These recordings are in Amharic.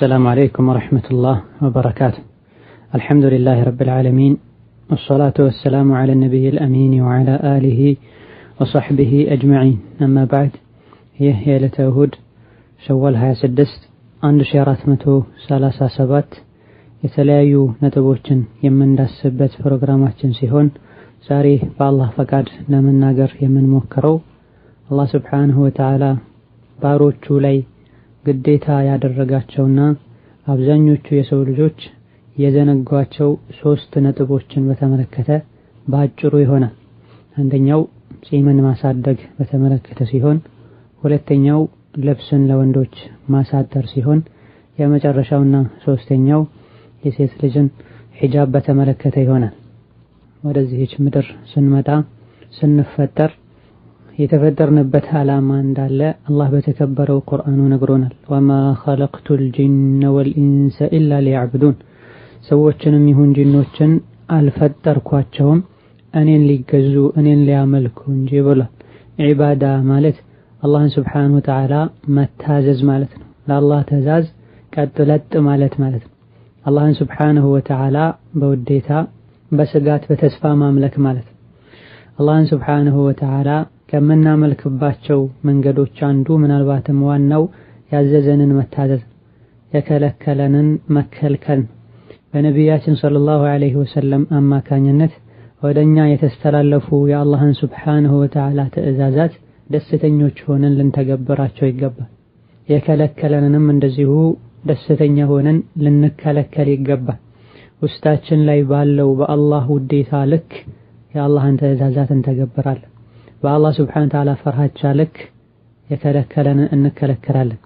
السلام عليكم ورحمة الله وبركاته. الحمد لله رب العالمين، والصلاة والسلام على النبي الأمين وعلى آله وصحبه أجمعين. أما بعد، هي لتوهد شوال 26 1437 የተለያዩ ነጥቦችን የምንዳስበት ፕሮግራማችን ሲሆን ዛሬ በአላህ ፈቃድ ለመናገር የምንሞክረው አላህ Subhanahu Wa Ta'ala ባሮቹ ላይ ግዴታ ያደረጋቸውና አብዛኞቹ የሰው ልጆች የዘነጓቸው 3 ነጥቦችን በተመለከተ ባጭሩ ይሆናል። አንደኛው ጺምን ማሳደግ በተመለከተ ሲሆን፣ ሁለተኛው ልብስን ለወንዶች ማሳደር ሲሆን፣ የመጨረሻውና ሶስተኛው የሴት ልጅን ሒጃብ በተመለከተ ይሆናል። ወደዚህች ምድር ስንመጣ ስንፈጠር የተፈጠርንበት ዓላማ እንዳለ አላህ በተከበረው ቁርአኑ ነግሮናል። ወማ ኸለቅቱል ጂነ ወልኢንሰ ኢላ ሊያዕቡዱን፣ ሰዎችንም ይሁን ጂኖችን አልፈጠርኳቸውም እኔን ሊገዙ እኔን ሊያመልኩ እንጂ ብሏል። ዒባዳ ማለት አላህን Subhanahu Wa Ta'ala መታዘዝ ማለት ነው። ለአላህ ትእዛዝ ቀጥ ለጥ ማለት ነው። አላህን Subhanahu Wa Ta'ala በውዴታ በስጋት በተስፋ ማምለክ ማለት ነው። አላህን Subhanahu Wa Ta'ala ከምናመልክባቸው መንገዶች አንዱ ምናልባትም ዋናው ያዘዘንን መታዘዝ፣ የከለከለንን መከልከል። በነቢያችን ሰለላሁ ዐለይሂ ወሰለም አማካኝነት ወደኛ የተስተላለፉ የአላህን Subhanahu Wa Ta'ala ትእዛዛት ደስተኞች ሆነን ልንተገብራቸው ይገባል። የከለከለንንም እንደዚሁ ደስተኛ ሆነን ልንከለከል ይገባል። ውስጣችን ላይ ባለው በአላህ ውዴታ ልክ የአላህን ትእዛዛት እንተገብራለን። በአላህ Subhanahu Wa Ta'ala ፈርሃቻ ልክ የከለከለንን እንከለከላለን።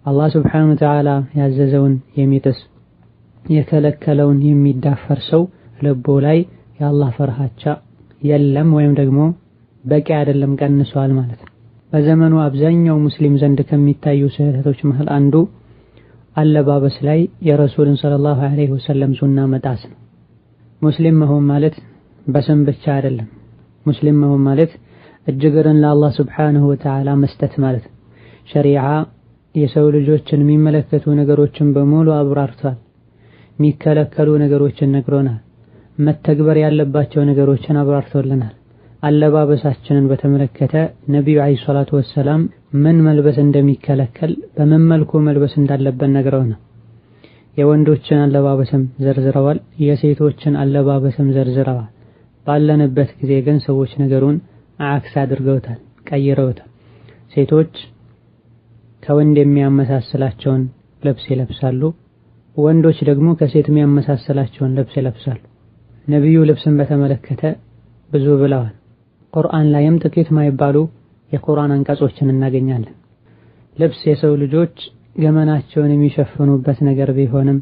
አላህ Subhanahu Wa Ta'ala ያዘዘውን የሚጥስ የከለከለውን የሚዳፈር ሰው ልቦ ላይ የአላህ ፈርሃቻ የለም ወይም ደግሞ በቂ አይደለም፣ ቀንሷል ማለት ነው። በዘመኑ አብዛኛው ሙስሊም ዘንድ ከሚታዩ ስህተቶች መሃል አንዱ አለባበስ ላይ የረሱልን ሰለላሁ ዐለይሂ ወሰለም ሱና መጣስ ነው። ሙስሊም መሆን ማለት በስም ብቻ አይደለም። ሙስሊም መሆን ማለት እጅግርን ለአላህ Subhanahu Wa Ta'ala መስጠት ማለት ነው። ሸሪዓ የሰው ልጆችን የሚመለከቱ ነገሮችን በሙሉ አብራርቷል። የሚከለከሉ ነገሮችን ነግሮናል። መተግበር ያለባቸው ነገሮችን አብራርቶልናል። አለባበሳችንን በተመለከተ ነብዩ አለይሂ ሰላቱ ወሰላም ምን መልበስ እንደሚከለከል በምን መልኩ መልበስ እንዳለበት ነግረውናል። የወንዶችን አለባበስም ዘርዝረዋል፣ የሴቶችን አለባበስም ዘርዝረዋል። ባለንበት ጊዜ ግን ሰዎች ነገሩን አክስ አድርገውታል፣ ቀይረውታል። ሴቶች ከወንድ የሚያመሳስላቸውን ልብስ ይለብሳሉ፣ ወንዶች ደግሞ ከሴት የሚያመሳስላቸውን ልብስ ይለብሳሉ። ነብዩ ልብስን በተመለከተ ብዙ ብለዋል። ቁርአን ላይም ጥቂት ማይባሉ የቁርአን አንቀጾችን እናገኛለን። ልብስ የሰው ልጆች ገመናቸውን የሚሸፍኑበት ነገር ቢሆንም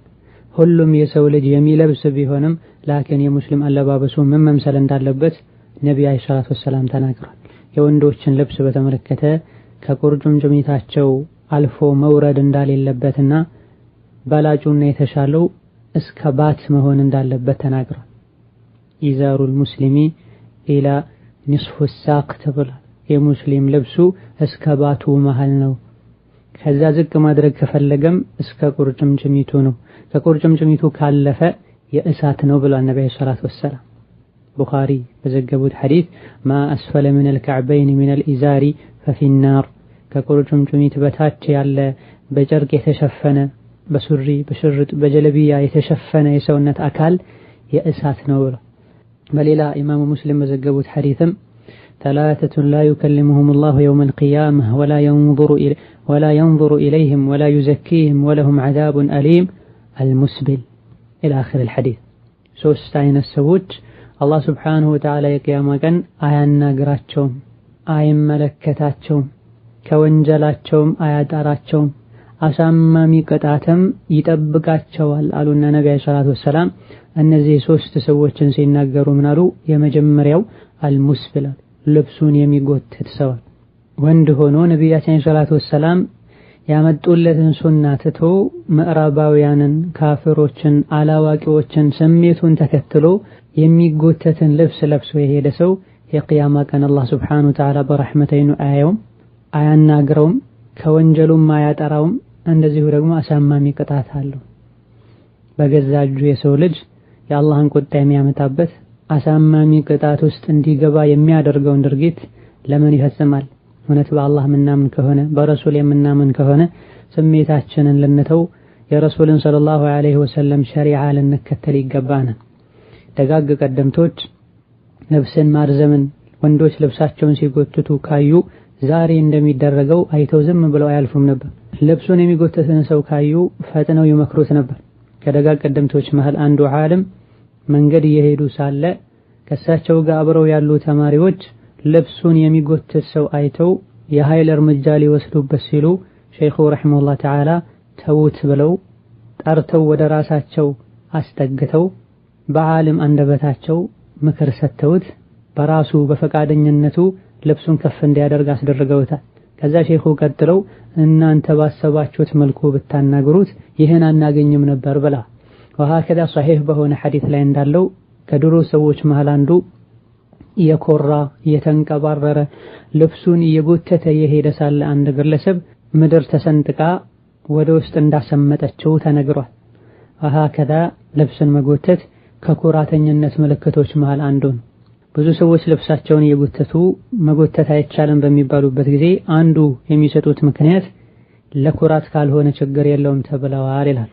ሁሉም የሰው ልጅ የሚለብስ ቢሆንም ላኪን የሙስሊም አለባበሱ ምን መምሰል እንዳለበት ነብዩ አለይሂ ሰላቱ ወሰላም ተናግረዋል። የወንዶችን ልብስ በተመለከተ ከቁርጭምጭሚታቸው አልፎ መውረድ እንዳሌለበትና በላጩና የተሻለው እስከ ባት መሆን እንዳለበት ተናግረዋል። ኢዛሩል ሙስሊሚ ኢላ ንስፉ ሳቅ ተብሏል። የሙስሊም ልብሱ እስከ ባቱ መሃል ነው። ከዛ ዝቅ ማድረግ ከፈለገም እስከ ቁርጭምጭሚቱ ነው። ከቁርጭምጭሚቱ ካለፈ የእሳት ነው ብሏል ነብዩ ሰለላሁ ዐለይሂ ወሰለም። ቡኻሪ በዘገቡት ሐዲስ ማ አስፈለ ሚነል ከዕበይን ሚነል ኢዛሪ ፈፊ ናር፣ ከቁርጭምጭሚት በታች ያለ በጨርቅ የተሸፈነ በሱሪ በሽርጥ በጀለቢያ የተሸፈነ የሰውነት አካል የእሳት ነው ብሏል። በሌላ ኢማሙ ሙስሊም በዘገቡት ሐዲስም ተላተቱን ላ ዩከሊሙሁም ላሁ የውመል ቂያመህ ወላ የንዙሩ ኢለይህም ወላ ዩዘኪህም ወለሁም ዐዛቡን አሊም አልሙስቢል ኢላ አኺሪል ሐዲስ። 3 አይነት ሰዎች አላህ Subhanahu Wa Ta'ala የቂያማ ቀን አያናግራቸውም፣ አይመለከታቸውም፣ ከወንጀላቸውም አያጣራቸውም፣ አሳማሚ ቅጣትም ይጠብቃቸዋል አሉና ነብዩ ሰለላሁ ዐለይሂ ወሰለም። እነዚህ 3 ሰዎችን ሲናገሩ ምን አሉ? የመጀመሪያው አልሙስቢል፣ ልብሱን የሚጎትት ሰው። ወንድ ሆኖ ነብያችን ሰለላሁ ዐለይሂ ወሰለም ያመጡለትን ሱና ትቶ ምዕራባውያንን፣ ካፊሮችን፣ አላዋቂዎችን ስሜቱን ተከትሎ የሚጎተትን ልብስ ለብሶ የሄደ ሰው የቂያማ ቀን አላህ Subhanahu Wa Ta'ala በረሕመቱ አያየውም፣ አያናግረውም፣ ከወንጀሉም አያጠራውም፣ እንደዚሁ ደግሞ አሳማሚ ቅጣት አለው። በገዛ እጁ የሰው ልጅ የአላህን ቁጣ የሚያመጣበት አሳማሚ ቅጣት ውስጥ እንዲገባ የሚያደርገውን ድርጊት ለምን ይፈጽማል? እውነት በአላህ ምናምን ከሆነ በረሱል የምናምን ከሆነ ስሜታችንን ልንተው የረሱልን ሰለላሁ ዐለይሂ ወሰለም ሸሪዓ ልንከተል ይገባናል። ደጋግ ቀደምቶች ልብስን ማርዘምን ወንዶች ልብሳቸውን ሲጎትቱ ካዩ ዛሬ እንደሚደረገው አይተው ዝም ብለው አያልፉም ነበር። ልብሱን የሚጎትትን ሰው ካዩ ፈጥነው ይመክሩት ነበር። ከደጋግ ቀደምቶች መሃል አንዱ ዓለም መንገድ እየሄዱ ሳለ ከሳቸው ጋር አብረው ያሉ ተማሪዎች ልብሱን የሚጎትት ሰው አይተው የኃይል እርምጃ ሊወስዱበት ሲሉ ሸይኹ ረሂመሁላህ ተዓላ ተውት ብለው ጠርተው ወደ ራሳቸው አስጠግተው በዓለም አንደበታቸው ምክር ሰጥተውት በራሱ በፈቃደኝነቱ ልብሱን ከፍ እንዲያደርግ አስደርገውታል። ከዛ ሸይኹ ቀጥለው እናንተ ባሰባችሁት መልኩ ብታናግሩት ይህን አናገኝም ነበር ብላ ወሃከዛ ሷሂህ በሆነ ሐዲስ ላይ እንዳለው ከድሮ ሰዎች መሃል አንዱ የኮራ የተንቀባረረ ልብሱን እየጎተተ የሄደ ሳለ አንድ ግለሰብ ምድር ተሰንጥቃ ወደ ውስጥ እንዳሰመጠችው ተነግሯል። ወሃከዛ ልብስን መጎተት ከኩራተኝነት ምልክቶች መሃል አንዱ ነው። ብዙ ሰዎች ልብሳቸውን እየጎተቱ መጎተት አይቻልም በሚባሉበት ጊዜ አንዱ የሚሰጡት ምክንያት ለኩራት ካልሆነ ችግር የለውም ተብለዋል ይላል።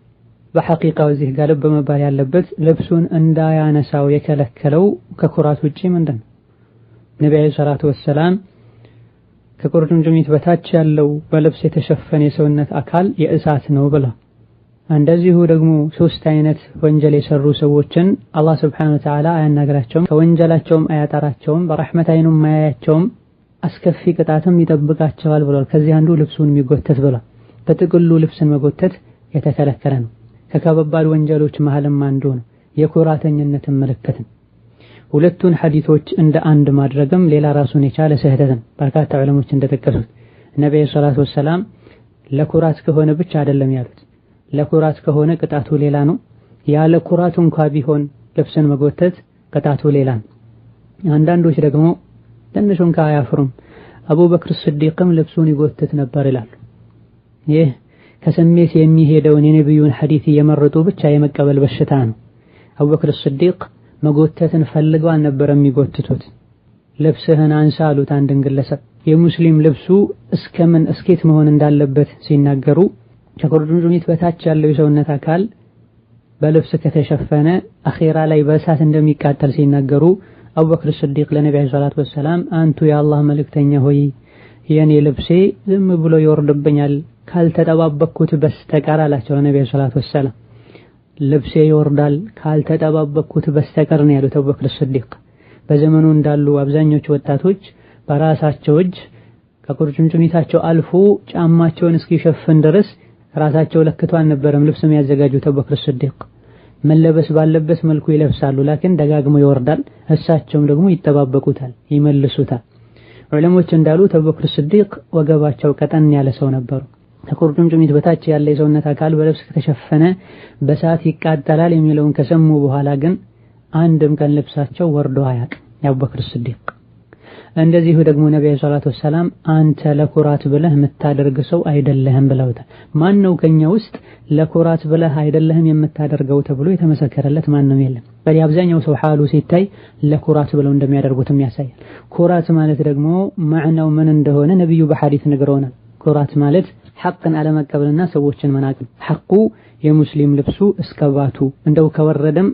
በሐቂቃው እዚህ ጋር ልብ መባል ያለበት ልብሱን እንዳያነሳው የከለከለው ከኩራት ውጪ ምንድነው? ነብዩ ሰለላሁ ዐለይሂ ወሰለም ከቁርጭምጭሚት በታች ያለው በልብስ የተሸፈነ የሰውነት አካል የእሳት ነው ብላ እንደዚሁ ደግሞ ሶስት አይነት ወንጀል የሰሩ ሰዎችን አላህ Subhanahu Wa Ta'ala አያናግራቸውም፣ ከወንጀላቸውም አያጠራቸውም፣ በረህመት አይኑም ማያያቸውም፣ አስከፊ ቅጣትም ይጠብቃቸዋል ብሏል። ከዚህ አንዱ ልብሱን የሚጎተት ብሏል። በጥቅሉ ልብስን መጎተት የተከለከለ ነው። ከከባድ ወንጀሎች መሃልም አንዱ ነው። የኩራተኝነትን ምልክት ነው። ሁለቱን ሐዲሶች እንደ አንድ ማድረግም ሌላ ራሱን የቻለ ስህተት ነው። በርካታ ዑለሞች እንደተከሱት ነብዩ ሰለላሁ ዐለይሂ ወሰለም ለኩራት ከሆነ ብቻ አይደለም ያሉት፣ ለኩራት ከሆነ ቅጣቱ ሌላ ነው። ያለ ኩራቱ እንኳን ቢሆን ልብስን መጎተት ቅጣቱ ሌላ ነው። አንዳንዶች ደግሞ ትንሹን ካያፍሩም አቡበክር ሲዲቅም ልብሱን ይጎተት ነበር ይላሉ። ይህ ከስሜት የሚሄደውን የነብዩን ሐዲስ እየመረጡ ብቻ የመቀበል በሽታ ነው። አቡበክር ሲዲቅ መጎተትን ፈልገው አልነበረም የሚጎትቱት። ልብስህን አንሳ አሉት አንድን ግለሰብ። የሙስሊም ልብሱ እስኬት መሆን እንዳለበት ሲናገሩ ከቁርጭምጭሚት በታች ያለው የሰውነት አካል በልብስ ከተሸፈነ አኺራ ላይ በእሳት እንደሚቃጠል ሲናገሩ አቡበክር ሲዲቅ ለነብዩ ሰለላሁ ዐለይሂ ወሰለም አንቱ የአላህ መልእክተኛ ሆይ የኔ ልብሴ ዝም ብሎ ይወርድብኛል ካልተጠባበቅኩት በስተቀር አላቸው ነብዩ ሰለላሁ ዐለይሂ ወሰለም። ልብሴ ይወርዳል ካልተጠባበቅኩት በስተቀር ነው ያሉት አቡበክር ሲዲቅ። በዘመኑ እንዳሉ አብዛኞቹ ወጣቶች በራሳቸው እጅ ከቁርጭምጭሚታቸው አልፎ ጫማቸውን እስኪሸፍን ድረስ ራሳቸው ለክቶ አልነበረም ልብስ የሚያዘጋጁት አቡበክር ሲዲቅ። መለበስ ባለበት መልኩ ይለብሳሉ፣ ላኪን ደጋግሞ ይወርዳል። እሳቸውም ደግሞ ይጠባበቁታል፣ ይመልሱታል። ዑለሞች እንዳሉት አቡበክር ሲዲቅ ወገባቸው ቀጠን ያለ ሰው ነበሩ። ከቁርጭምጭሚት በታች ያለ የሰውነት አካል በልብስ ከተሸፈነ በእሳት ይቃጠላል የሚለውን ከሰሙ በኋላ ግን አንድም ቀን ልብሳቸው ወርዶ አያውቅም የአቡበክር ሲዲቅ። እንደዚሁ ደግሞ ነብዩ ሰለላሁ ዐለይሂ ወሰለም አንተ ለኩራት ብለህ የምታደርግ ሰው አይደለህም ብለውታል። ማን ነው ከኛ ውስጥ ለኩራት ብለህ አይደለህም የምታደርገው ተብሎ የተመሰከረለት ማንም የለም። በዚህ አብዛኛው ሰው ሐሉ ሲታይ ለኩራት ብለው እንደሚያደርጉትም ያሳያል። ኩራት ማለት ደግሞ ማዕናው ምን እንደሆነ ነብዩ በሐዲስ ነግረውናል። ኩራት ማለት ሐቅን አለመቀበልና ሰዎችን መናቅ። ሐቁ የሙስሊም ልብሱ እስከባቱ እንደው ከወረደም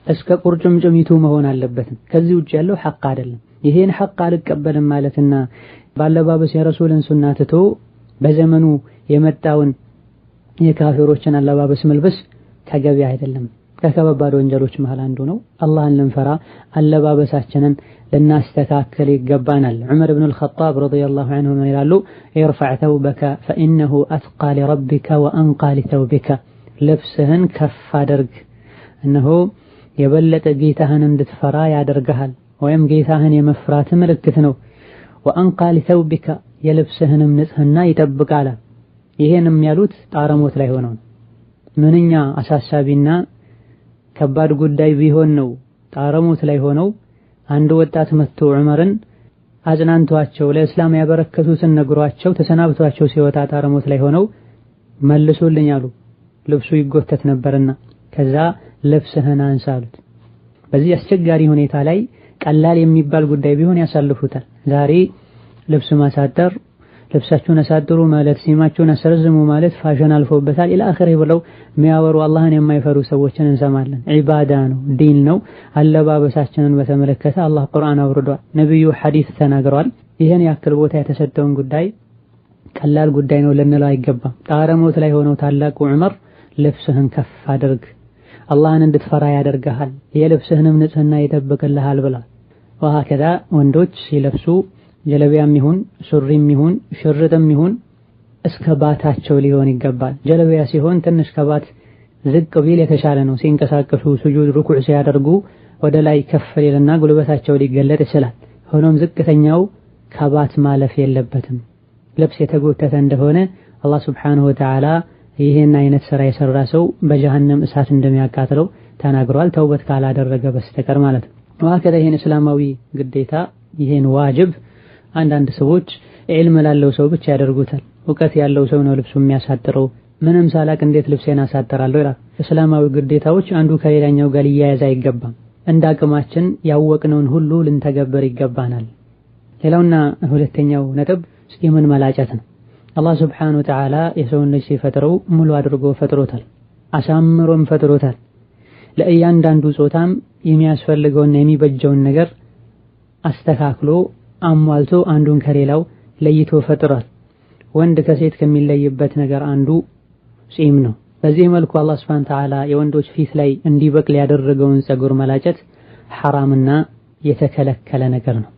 እስከ ቁርጭምጭሚቱ መሆን አለበት። ከዚህ ውጭ ያለው ሐቅ አይደለም። ይሄን ሐቅ አልቀበልም ማለትና ባለባበስ የረሱልን ሱና ትቶ በዘመኑ የመጣውን የካፊሮችን አለባበስ መልበስ ተገቢ አይደለም። ከከባድ ወንጀሎች መሃል አንዱ ነው። አላህን ልንፈራ አለባበሳችንን ልናስተካክል ይገባናል። ዑመር ኢብኑ አልኸጣብ ረዲየላሁ ዐንሁ ይላሉ ኢርፈዕ ተውበከ ፈኢነሁ አትቃ ሊረቢከ ወአንቃ ሊተውቢከ፣ ልብስህን ከፍ አድርግ እነሆ የበለጠ ጌታህን እንድትፈራ ያደርግሃል፣ ወይም ጌታህን የመፍራት ምልክት ነው። ወአንቃ ሊተውቢከ፣ የልብስህንም ንጽህና ይጠብቃል። ይሄንም ያሉት ጣረሞት ላይ ሆነው ምንኛ አሳሳቢና ከባድ ጉዳይ ቢሆን ነው ጣረሞት ላይ ሆነው አንድ ወጣት መጥቶ ዑመርን አጽናንቷቸው ለእስላም ያበረከቱትን ነግሯቸው ተሰናብቷቸው ሲወጣ ጣረሞት ላይ ሆነው መልሱልኝ አሉ። ልብሱ ይጎተት ነበርና ከዛ ልብስህን አንሳ አሉት። በዚህ አስቸጋሪ ሁኔታ ላይ ቀላል የሚባል ጉዳይ ቢሆን ያሳልፉታል። ዛሬ ልብስ ማሳጠር፣ ልብሳችሁን አሳጥሩ ማለት፣ ሲማችሁን አስረዝሙ ማለት ፋሽን አልፎበታል ኢላ አኺሪ ብለው የሚያወሩ አላህን የማይፈሩ ሰዎችን እንሰማለን። ዒባዳ ነው፣ ዲን ነው። አለባበሳችንን በተመለከተ አላህ ቁርአን አውርዷል፣ ነብዩ ሐዲስ ተናግረዋል። ይህን ያክል ቦታ የተሰጠውን ጉዳይ ቀላል ጉዳይ ነው ልንለው አይገባም። ጣረ ሞት ላይ ሆነው ታላቁ ዑመር ልብስህን ከፍ አድርግ አላህን እንድትፈራ ያደርግሃል፣ የልብስህንም ንጽህና ይጠብቅልሃል ብላ ወሀከዛ ወንዶች ሲለብሱ ጀለቢያም ይሁን ሱሪም ይሁን ሽርጥም ይሁን እስከ ባታቸው ሊሆን ይገባል። ጀለቢያ ሲሆን ትንሽ ከባት ዝቅ ቢል የተሻለ ነው። ሲንቀሳቀሱ ሱጁድ ሩኩዕ ሲያደርጉ ወደ ላይ ከፍ ሊልና ጉልበታቸው ሊገለጥ ይችላል። ሆኖም ዝቅተኛው ከባት ማለፍ የለበትም። ልብስ የተጎተተ እንደሆነ አላህ ሱብሓነሁ ወተዓላ ይህን አይነት ስራ የሰራ ሰው በጀሃነም እሳት እንደሚያቃጥለው ተናግሯል፣ ተውበት ካላደረገ በስተቀር ማለት ነው። ወሀከዛ ይህን እስላማዊ ግዴታ ይህን ዋጅብ አንዳንድ ሰዎች ዒልም ላለው ሰው ብቻ ያደርጉታል። እውቀት ያለው ሰው ነው ልብሱ የሚያሳጥረው፣ ምንም ሳላቅ እንዴት ልብሴን አሳጥራለሁ ይላል። እስላማዊ ግዴታዎች አንዱ ከሌላኛው ጋር ሊያያዝ አይገባም። እንደ አቅማችን ያወቅነውን ሁሉ ልንተገበር ይገባናል። ሌላውና ሁለተኛው ነጥብ ጺምን መላጨት ነው። አላህ ሱብሓነሁ ወተዓላ የሰውን ልጅ ሲፈጥረው ሙሉ አድርጎ ፈጥሮታል፣ አሳምሮም ፈጥሮታል። ለእያንዳንዱ ጾታም የሚያስፈልገውና የሚበጀውን ነገር አስተካክሎ አሟልቶ አንዱን ከሌላው ለይቶ ፈጥሯል። ወንድ ከሴት ከሚለይበት ነገር አንዱ ጺም ነው። በዚህ መልኩ አላህ ሱብሓነሁ ወተዓላ የወንዶች ፊት ላይ እንዲበቅል ያደረገውን ፀጉር መላጨት ሐራምና የተከለከለ ነገር ነው።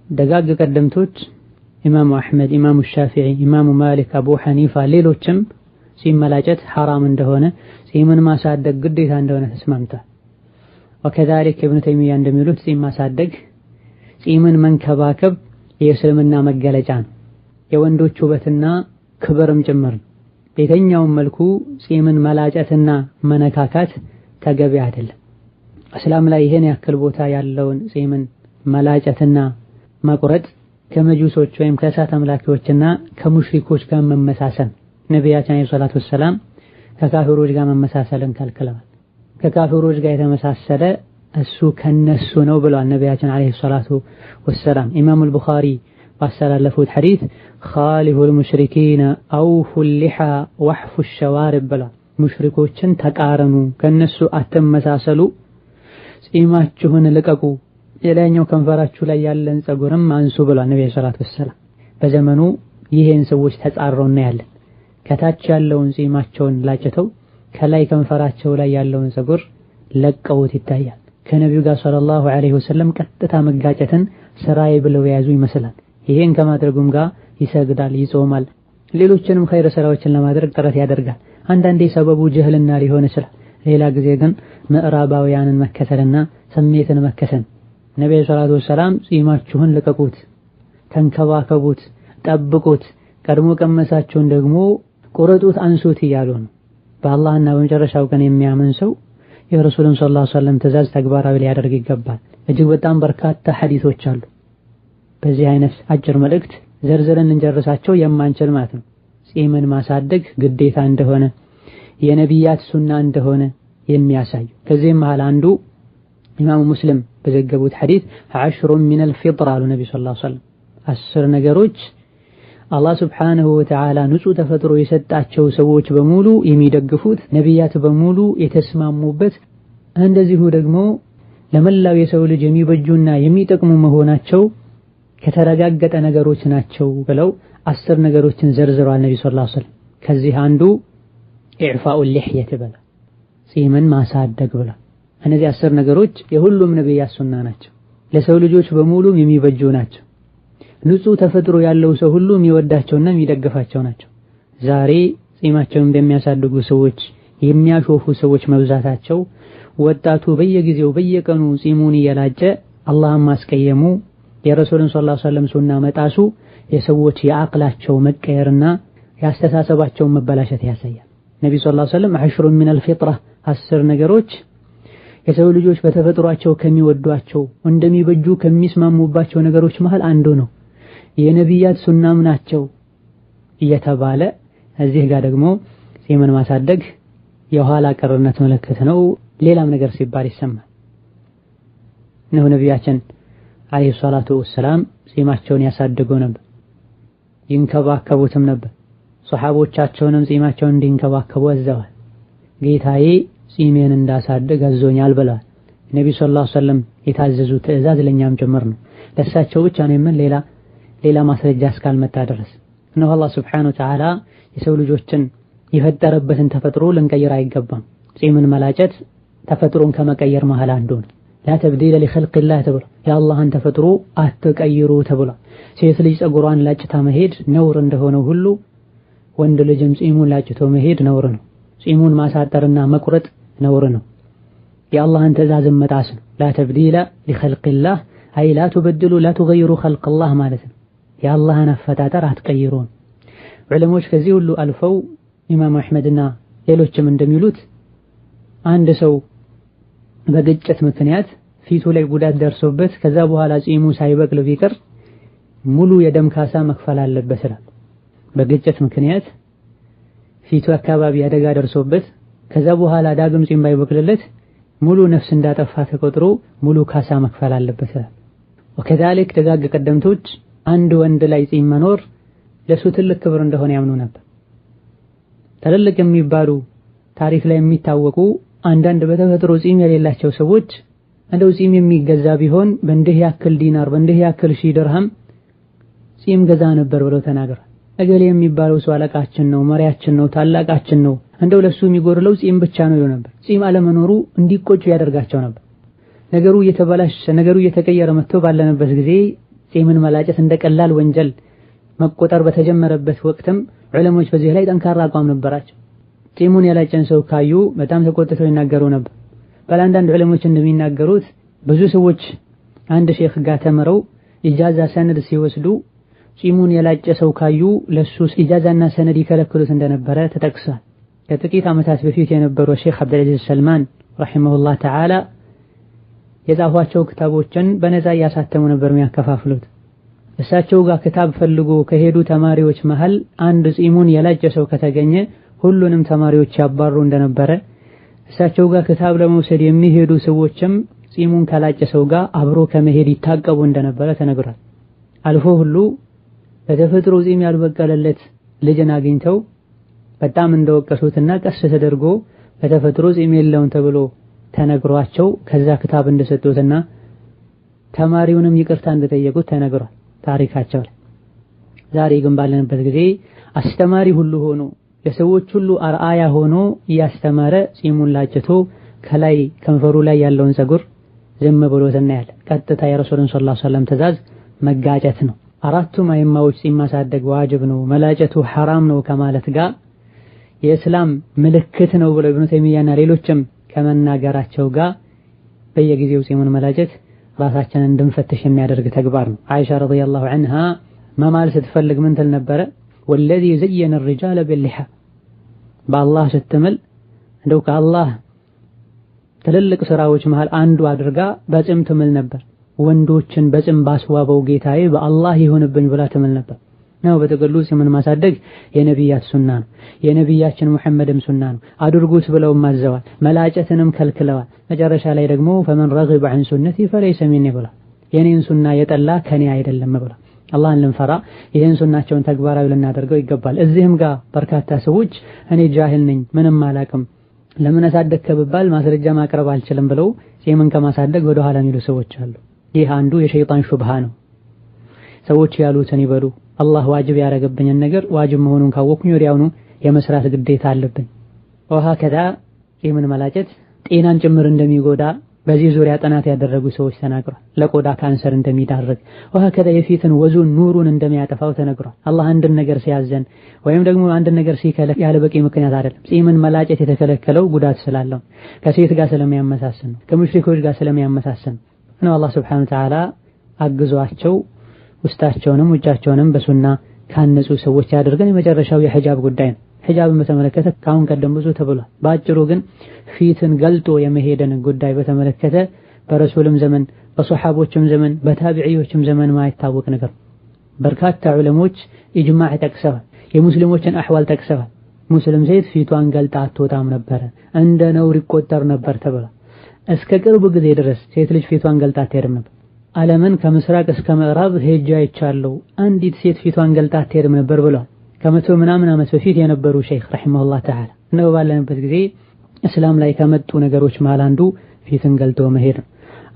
ደጋግ ቀደምቶች ኢማሙ አሕመድ፣ ኢማሙ ሻፊዒ፣ ኢማሙ ማሊክ፣ አቡ ሐኒፋ ሌሎችም ጺም መላጨት ሐራም እንደሆነ ጺምን ማሳደግ ግዴታ እንደሆነ ተስማምተዋል። ወከዛሊክ ኢብኑ ተይሚያ እንደሚሉት ጺም ማሳደግ ጺምን መንከባከብ የእስልምና መገለጫ ነው፣ የወንዶች ውበትና ክብርም ጭምር ነው። በየትኛውም መልኩ ጺምን መላጨትና መነካካት ተገቢ አይደለም። እስላም ላይ ይሄን ያክል ቦታ ያለውን ጺምን መላጨትና መቁረጥ ከመጁሶች ወይም ከእሳት አምላኪዎችና ከሙሽሪኮች ጋር መመሳሰል። ነቢያችን አለይሂ ሰላቱ ወሰላም ከካፊሮች ጋር መመሳሰልን ከልክለዋል። ከካፊሮች ጋር የተመሳሰለ እሱ ከነሱ ነው ብለዋል ነቢያችን አለይሂ ሰላቱ ወሰላም። ኢማሙ አልቡኻሪ ባስተላለፉት ሐዲስ ኻሊፉል ሙሽሪኪነ አውፉል ሊሓ ወሕፉ ሸዋሪብ ብለዋል። ሙሽሪኮችን ተቃረኑ፣ ከነሱ አትመሳሰሉ፣ ጺማችሁን ልቀቁ፣ የላይኛው ከንፈራችሁ ላይ ያለን ፀጉርም አንሱ ብለዋል ነብዩ ሰለላሁ ዐለይሂ ወሰለም። በዘመኑ ይሄን ሰዎች ተጻረው እናያለን። ከታች ያለውን ጺማቸውን ላጭተው ከላይ ከንፈራቸው ላይ ያለውን ፀጉር ለቀውት ይታያል። ከነብዩ ጋር ሰለላሁ ዐለይሂ ወሰለም ቀጥታ መጋጨትን ስራዬ ብለው የያዙ ይመስላል። ይሄን ከማድረጉም ጋር ይሰግዳል፣ ይጾማል፣ ሌሎችንም ኸይር ስራዎችን ለማድረግ ጥረት ያደርጋል። አንዳንዴ ሰበቡ ጅህልና ሊሆን ይችላል። ሌላ ጊዜ ግን ምዕራባውያንን መከተልና ስሜትን መከተል። ነብዩ ሰለላሁ ዐለይሂ ወሰለም ጺማችሁን ልቀቁት፣ ተንከባከቡት፣ ጠብቁት፣ ቀድሞ ቀመሳችሁን ደግሞ ቁረጡት፣ አንሱት እያሉ ነው። በአላህና በመጨረሻው ቀን የሚያምን ሰው የረሱልን ሰለላሁ ዐለይሂ ወሰለም ትእዛዝ ተግባራዊ ሊያደርግ ይገባል። እጅግ በጣም በርካታ ሐዲሶች አሉ። በዚህ አይነት አጭር መልእክት ዘርዝረን እንጨርሳቸው የማንችል ማለት ነው። ጺምን ማሳደግ ግዴታ እንደሆነ የነቢያት ሱና እንደሆነ የሚያሳዩ ከዚህም መሃል አንዱ ኢማሙ ሙስሊም በዘገቡት ሐዲስ 10 ሚነል ፊጥራ አሉ ነብዩ ሰለላሁ ዐለይሂ ወሰለም 10 ነገሮች አላህ ሱብሓነሁ ወተዓላ ንጹህ ተፈጥሮ የሰጣቸው ሰዎች በሙሉ የሚደግፉት፣ ነቢያት በሙሉ የተስማሙበት፣ እንደዚሁ ደግሞ ለመላው የሰው ልጅ የሚበጁና የሚጠቅሙ መሆናቸው ከተረጋገጠ ነገሮች ናቸው ብለው 10 ነገሮችን ዘርዝረዋል ነብዩ ሰለላሁ ዐለይሂ ወሰለም። ከዚህ አንዱ ኢዕፋኡል ሊሕየት ብላ ጺምን ማሳደግ ብላ። እነዚህ 10 ነገሮች የሁሉም ነቢያት ሱና ናቸው፣ ለሰው ልጆች በሙሉ የሚበጁ ናቸው። ንጹህ ተፈጥሮ ያለው ሰው ሁሉ የሚወዳቸውና የሚደግፋቸው ናቸው። ዛሬ ጺማቸውን እንደሚያሳድጉ ሰዎች የሚያሾፉ ሰዎች መብዛታቸው፣ ወጣቱ በየጊዜው በየቀኑ ጺሙን እየላጨ አላህን ማስቀየሙ፣ የረሱልን ሰለላሁ ዐለይሂ ወሰለም ሱና መጣሱ የሰዎች የአቅላቸው መቀየርና ያስተሳሰባቸው መበላሸት ያሳያል። ነብዩ ሰለላሁ ዐለይሂ ወሰለም 10 ሚነል ፊጥራ 10 ነገሮች የሰው ልጆች በተፈጥሯቸው ከሚወዷቸው እንደሚበጁ ከሚስማሙባቸው ነገሮች መሃል አንዱ ነው። የነቢያት ሱናም ናቸው እየተባለ እዚህ ጋር ደግሞ ጺምን ማሳደግ የኋላ ቀርነት ምልክት ነው ሌላም ነገር ሲባል ይሰማል። ነው ነቢያችን አለይሂ ሰላቱ ወሰላም ጺማቸውን ያሳድጉ ነበር፣ ይንከባከቡትም ነበር። ሷሐቦቻቸውንም ጺማቸውን እንዲንከባከቡ አዘዋል። ጌታዬ ጺሜን እንዳሳድግ አዞኛል ብለዋል። ነብዩ ሰለላሁ ዐለይሂ ወሰለም የታዘዙ ትዕዛዝ ለኛም ጭምር ነው። ለእሳቸው ብቻ ነው የምን ሌላ ማስረጃ እስካልመጣ ድረስ ነው። አላህ ሱብሓነሁ ወተዓላ የሰው ልጆችን የፈጠረበትን ተፈጥሮ ልንቀይር አይገባም። ጺምን መላጨት ተፈጥሮን ከመቀየር መሃል አንዱ ነው። ላ ተብዲለ ሊኸልቂላህ ተብሏል። የአላህን ተፈጥሮ አትቀይሩ ተብሏል። ሴት ልጅ ፀጉሯን ላጭታ መሄድ ነውር እንደሆነው ሁሉ ወንድ ልጅም ጺሙን ላጭቶ መሄድ ነውር ነው። ጺሙን ማሳጠርና መቁረጥ ነውር ነው። የአላህን ትዕዛዝ መጣስ ነው። ላ ተብዲለ ሊኸልቂላህ አይ ላ ተበድሉ ላ ተገይሩ ኸልቀላህ ማለት ነው። የአላህን አፈጣጠር አትቀይሩ። ዑለሞች ከዚህ ሁሉ አልፈው ኢማም አሕመድና ሌሎችም እንደሚሉት አንድ ሰው በግጭት ምክንያት ፊቱ ላይ ጉዳት ደርሶበት ከዛ በኋላ ጺሙ ሳይበቅል ቢቀር ሙሉ የደም ካሳ መክፈል አለበት ይላል። በግጭት ምክንያት ፊቱ አካባቢ አደጋ ደርሶበት ከዛ በኋላ ዳግም ጺም ባይበቅልለት ሙሉ ነፍስ እንዳጠፋ ተቆጥሮ ሙሉ ካሳ መክፈል አለበት ይላል። ወከዛሊክ ደጋግ ቀደምቶች አንድ ወንድ ላይ ጺም መኖር ለሱ ትልቅ ክብር እንደሆነ ያምኑ ነበር። ትልልቅ የሚባሉ ታሪክ ላይ የሚታወቁ አንዳንድ በተፈጥሮ ጺም የሌላቸው ሰዎች እንደው ጺም የሚገዛ ቢሆን በእንዲህ ያክል ዲናር በእንዲህ ያክል ሺህ ድርሃም ጺም ገዛ ነበር ብለው ተናግረዋል። እገሌ የሚባለው ሰው አለቃችን ነው፣ መሪያችን ነው፣ ታላቃችን ነው፣ እንደው ለሱ የሚጎርለው ጺም ብቻ ነው ይሉ ነበር። ጺም አለመኖሩ እንዲቆጩ ያደርጋቸው ነበር። ነገሩ እየተበላሸ ነገሩ እየተቀየረ መጥቶ ባለንበት ጊዜ ጺምን መላጨት እንደቀላል ወንጀል መቆጠር በተጀመረበት ወቅትም ዑለሞች በዚህ ላይ ጠንካራ አቋም ነበራቸው። ጺሙን ያላጨን ሰው ካዩ በጣም ተቆጥተው ይናገሩ ነበር። ባላንዳንድ ዑለሞች እንደሚናገሩት ብዙ ሰዎች አንድ ሼክ ጋር ተመረው ኢጃዛ ሰነድ ሲወስዱ ጺሙን ያላጨ ሰው ካዩ ለሱ ኢጃዛና ሰነድ ይከለክሉት እንደነበረ ተጠቅሷል። ከጥቂት ዓመታት በፊት የነበሩ ሼክ አብዱልዓዚዝ ሰልማን ረሂመሁላህ ተዓላ የጻፏቸው ክታቦችን በነፃ እያሳተሙ ነበር የሚያከፋፍሉት። እሳቸው ጋር ክታብ ፈልጎ ከሄዱ ተማሪዎች መሃል አንድ ጺሙን ያላጨ ሰው ከተገኘ ሁሉንም ተማሪዎች ያባሩ እንደነበረ፣ እሳቸው ጋር ክታብ ለመውሰድ የሚሄዱ ሰዎችም ጺሙን ካላጨ ሰው ጋር አብሮ ከመሄድ ይታቀቡ እንደነበረ ተነግሯል። አልፎ ሁሉ በተፈጥሮ ጺም ያልበቀለለት ልጅን አግኝተው በጣም እንደወቀሱትና ቀስ ተደርጎ በተፈጥሮ ጺም የለውም ተብሎ ተነግሯቸው ከዛ ክታብ እንደሰጡትና ተማሪውንም ይቅርታ እንደጠየቁት ተነግሯል ታሪካቸው ላይ። ዛሬ ግን ባለንበት ጊዜ አስተማሪ ሁሉ ሆኖ ለሰዎች ሁሉ አርአያ ሆኖ እያስተማረ ጺሙን ላጭቶ ከላይ ከንፈሩ ላይ ያለውን ፀጉር ዝም ብሎ እናያለን። ቀጥታ የረሱልን ሰለላሁ ዐለይሂ ወሰለም ትዕዛዝ መጋጨት ነው። አራቱም አይማዎች ጺም ማሳደግ ዋጅብ ነው፣ መላጨቱ ሐራም ነው ከማለት ጋር የእስላም ምልክት ነው ብለው ኢብኑ ተይሚያና ሌሎችም ከመናገራቸው ጋር በየጊዜው ጺሙን መላጨት ራሳችንን እንድንፈትሽ የሚያደርግ ተግባር ነው። አይሻ ረዲየላሁ ዐንሃ መማል ስትፈልግ ምን ትል ነበረ? ወለዚ ዘየነ الرجال باللحى በአላህ ስትምል እንደው ከአላህ ትልልቅ ስራዎች መሃል አንዱ አድርጋ በጺም ትምል ነበር። ወንዶችን በጺም ባስዋበው ጌታዬ በአላህ ይሁንብኝ ብላ ትምል ነበር። ነው በተገሉ ጺምን ማሳደግ የነቢያት ሱና ነው። የነቢያችን ሙሐመድም ሱና ነው። አድርጉት ብለው ማዘዋል፣ መላጨትንም ከልክለዋል። መጨረሻ ላይ ደግሞ ፈመን ረግበ ዐን ሱነቲ ፈለይሰ ሚኒ ብላ የኔን ሱና የጠላ ከኔ አይደለም ብላ አላህን ልንፈራ ይሄን ሱናቸውን ተግባራዊ ልናደርገው ይገባል። እዚህም ጋር በርካታ ሰዎች እኔ ጃሂል ነኝ ምንም አላቅም ለምን አሳደግ ከብባል ማስረጃ ማቅረብ አልችልም ብለው ጺምን ከማሳደግ ወደ ኋላ የሚሉ ሰዎች አሉ። ይህ አንዱ የሸይጣን ሹብሃ ነው። ሰዎች ያሉትን ይበሉ። አላህ ዋጅብ ያደረገብኝን ነገር ዋጅብ መሆኑን ካወቅኩኝ ወዲያውኑ የመስራት ግዴታ አለብኝ። ወሃከዛ ጺምን መላጨት ጤናን ጭምር እንደሚጎዳ በዚህ ዙሪያ ጥናት ያደረጉ ሰዎች ተናግሯል። ለቆዳ ካንሰር እንደሚዳርግ ወሃከዛ የፊትን ወዙን ኑሩን እንደሚያጠፋው ተነግሯል። አላህ አንድን ነገር ሲያዘን ወይም ደግሞ አንድን ነገር ሲከለክል ያለ በቂ ምክንያት አይደለም። ጺምን መላጨት የተከለከለው ጉዳት ስላለው ከሴት ጋር ስለሚያመሳስል ነው፣ ከሙሽሪኮች ጋር ስለሚያመሳስል ነው። አላህ ሱብሓነሁ ወተዓላ አግዟቸው ውስጣቸውንም ውጫቸውንም በሱና ካነጹ ሰዎች ያደርገን። የመጨረሻው የሂጃብ ጉዳይ ነው። ሂጃብን በተመለከተ ካሁን ቀደም ብዙ ተብሏል። ባጭሩ ግን ፊትን ገልጦ የመሄድን ጉዳይ በተመለከተ በረሱልም ዘመን በሷሐቦችም ዘመን በታቢዒዎችም ዘመን ማይታወቅ ነገር በርካታ ዑለሞች ኢጅማዕ ጠቅሰዋል። የሙስሊሞችን አህዋል ጠቅሰዋል። ሙስሊም ሴት ፊቷን ገልጣ አትወጣም ነበር፣ እንደ ነውር ይቆጠር ነበር ተብሏል። እስከ ቅርብ ጊዜ ድረስ ሴት ልጅ ፊቷን ገልጣ አትሄድም ነበር። ዓለምን ከምስራቅ እስከ ምዕራብ ሄጄ አይቻለሁ፣ አንዲት ሴት ፊቷን ገልጣ አትሄድም ነበር ብለዋል። ከመቶ ምናምን ዓመት በፊት የነበሩ ሸይኽ ረሂመሁላህ ተዓላ ነው። ባለንበት ጊዜ እስላም ላይ ከመጡ ነገሮች መሃል አንዱ ፊትን ገልጦ መሄድ ነው።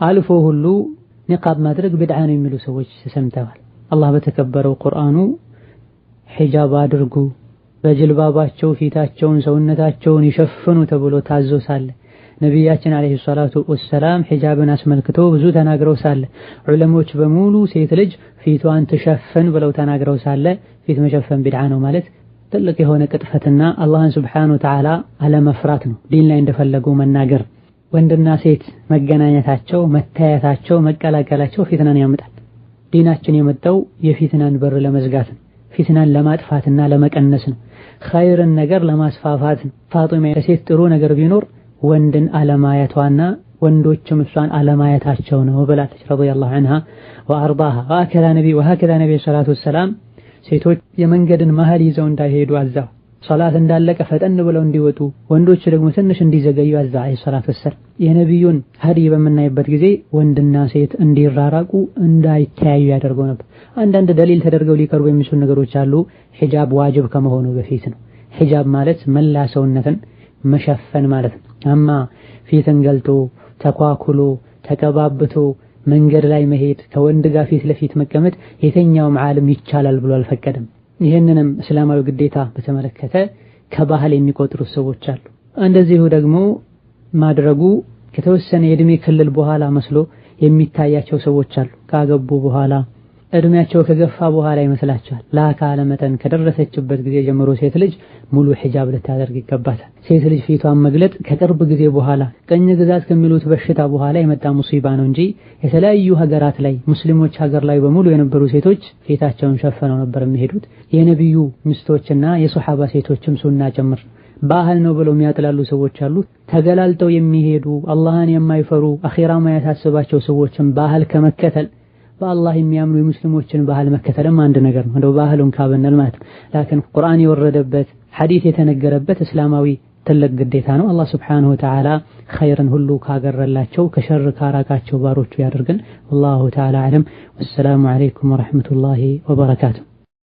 አልፎ ሁሉ ኒቃብ ማድረግ ቢድዓ ነው የሚሉ ሰዎች ሰምተዋል። አላህ በተከበረው ቁርአኑ ሒጃብ አድርጉ፣ በጅልባባቸው ፊታቸውን ሰውነታቸውን ይሸፍኑ ተብሎ ታዞ ሳለ ነቢያችን አለይሂ ሰላቱ ወሰላም ሒጃብን አስመልክቶ ብዙ ተናግረው ሳለ ዑለሞች በሙሉ ሴት ልጅ ፊቷን ትሸፍን ብለው ተናግረው ሳለ ፊት መሸፈን ቢድዓ ነው ማለት ትልቅ የሆነ ቅጥፈትና አላህን ሱብሓነሁ ወተዓላ አለመፍራት ነው። ዲን ላይ እንደፈለጉ መናገር። ወንድና ሴት መገናኘታቸው፣ መታየታቸው፣ መቀላቀላቸው ፊትናን ያመጣል። ዲናችን የመጣው የፊትናን በር ለመዝጋት ነው። ፊትናን ለማጥፋትና ለመቀነስ ነው። ኸይርን ነገር ለማስፋፋት ነው። ፋጢማ የሴት ጥሩ ነገር ቢኖር ወንድን አለማየቷና ወንዶችም እሷን አለማየታቸው ነው ብላለች ረዲየላሁ ዐንሃ ወአርዳሃ። ወሀከዛ ነብዩ ሰለላሁ ዐለይሂ ወሰለም ሴቶች የመንገድን መሃል ይዘው እንዳይሄዱ አዛው፣ ሶላት እንዳለቀ ፈጠን ብለው እንዲወጡ፣ ወንዶች ደግሞ ትንሽ እንዲዘገዩ አዛ አለይሂ ሰላቱ ወሰለም። የነብዩን ሀዲይ በምናይበት ጊዜ ወንድና ሴት እንዲራራቁ እንዳይተያዩ ያደርገው ነበር። አንዳንድ ደሊል ተደርገው ሊቀርቡ የሚችሉ ነገሮች አሉ። ሒጃብ ዋጅብ ከመሆኑ በፊት ነው። ሒጃብ ማለት መላ ሰውነትን መሸፈን ማለት ነው። አማ ፊትን ገልጦ ተኳኩሎ ተቀባብቶ መንገድ ላይ መሄድ፣ ከወንድ ጋር ፊት ለፊት መቀመጥ የትኛውም ዓለም ይቻላል ብሎ አልፈቀደም። ይህንንም እስላማዊ ግዴታ በተመለከተ ከባህል የሚቆጥሩ ሰዎች አሉ። እንደዚሁ ደግሞ ማድረጉ ከተወሰነ የእድሜ ክልል በኋላ መስሎ የሚታያቸው ሰዎች አሉ። ካገቡ በኋላ እድሜያቸው ከገፋ በኋላ ይመስላቸዋል። ለአካለ መጠን ከደረሰችበት ጊዜ ጀምሮ ሴት ልጅ ሙሉ ሒጃብ ልታደርግ ይገባታል። ሴት ልጅ ፊቷን መግለጥ ከቅርብ ጊዜ በኋላ ቀኝ ግዛት ከሚሉት በሽታ በኋላ የመጣ ሙሲባ ነው እንጂ የተለያዩ ሀገራት ላይ ሙስሊሞች ሀገር ላይ በሙሉ የነበሩ ሴቶች ፊታቸውን ሸፈነው ነበር የሚሄዱት። የነብዩ ሚስቶችና የሱሐባ ሴቶችም ሱና ጭምር። ባህል ነው ብለው የሚያጥላሉ ሰዎች አሉ። ተገላልጠው የሚሄዱ አላህን የማይፈሩ አኺራ ማያሳስባቸው ሰዎችን ባህል ከመከተል በአላህ የሚያምኑ የሙስሊሞችን ባህል መከተልም አንድ ነገር ነው። እንደው ባህሉን ካበነል ማለት ነው። ላኪን ቁርአን የወረደበት ሐዲስ የተነገረበት እስላማዊ ትልቅ ግዴታ ነው። አላህ ሱብሓነሁ ወተዓላ ኸይርን ሁሉ ካገረላቸው ከሸር ካራቃቸው ባሮቹ ያደርገን። ወላሁ ተዓላ አዕለም። ወሰላሙ ዐለይኩም ወረሕመቱላሂ ወበረካቱሁ።